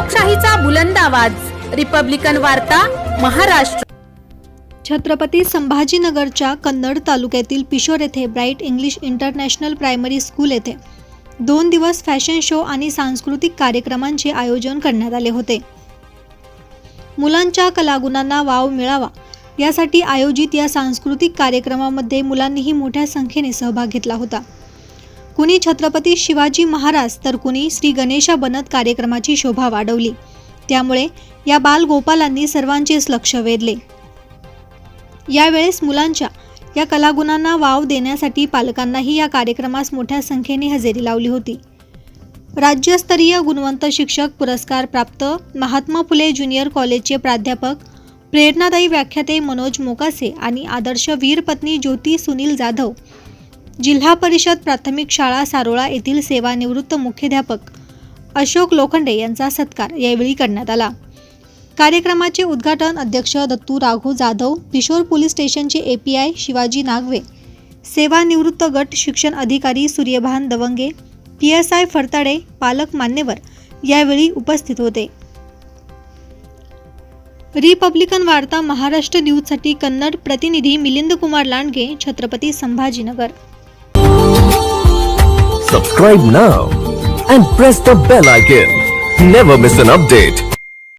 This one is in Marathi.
लोकशाहीचा बुलंद आवाज, रिपब्लिकन वार्ता, महाराष्ट्र। छत्रपती संभाजीनगरच्या कन्नड तालुक्यातील पिशोर येथे bright English international primary school येथे 2 दिवस फॅशन शो आणि सांस्कृतिक कार्यक्रमांचे आयोजन करण्यात आले होते। मुलांच्या कलागुणांना वाव मिळावा यासाठी आयोजित या सांस्कृतिक कार्यक्रमामध्ये मुलांनीही मोठ्या संख्येने सहभाग घेतला होता। कुणी छत्रपती शिवाजी महाराज तर कुणी श्री गणेशा बनत कार्यक्रमाची शोभा वाढवली। त्यामुळे या बालगोपालांनी सर्वांचेच लक्ष वेधले। यावेळेस मुलांच्या या कलागुणांना वाव देण्यासाठी पालकांनाही या कार्यक्रमास मोठ्या संख्येने हजेरी लावली होती। राज्यस्तरीय गुणवंत शिक्षक पुरस्कार प्राप्त महात्मा फुले ज्युनियर कॉलेजचे प्राध्यापक, प्रेरणादायी व्याख्याते मनोज मोकासे आणि आदर्श वीरपत्नी ज्योती सुनील जाधव, जिल्हा परिषद प्राथमिक शाळा सारोळा येथील सेवानिवृत्त मुख्याध्यापक अशोक लोखंडे यांचा सत्कार यावेळी करण्यात आला। कार्यक्रमाचे उद्घाटन अध्यक्ष दत्तू राघू जाधव, पिशोर पोलीस स्टेशनचे एपीआय शिवाजी नागवे, सेवानिवृत्त गट शिक्षण अधिकारी सूर्यभान दवंगे, पीएसआय फरताडे, पालक मान्यवर यावेळी उपस्थित होते। रिपब्लिकन वार्ता महाराष्ट्र न्यूजसाठी कन्नड प्रतिनिधी Milind Kumar Landge, Chhatrapati Sambhajinagar. Subscribe now and press the bell icon. Never miss an update.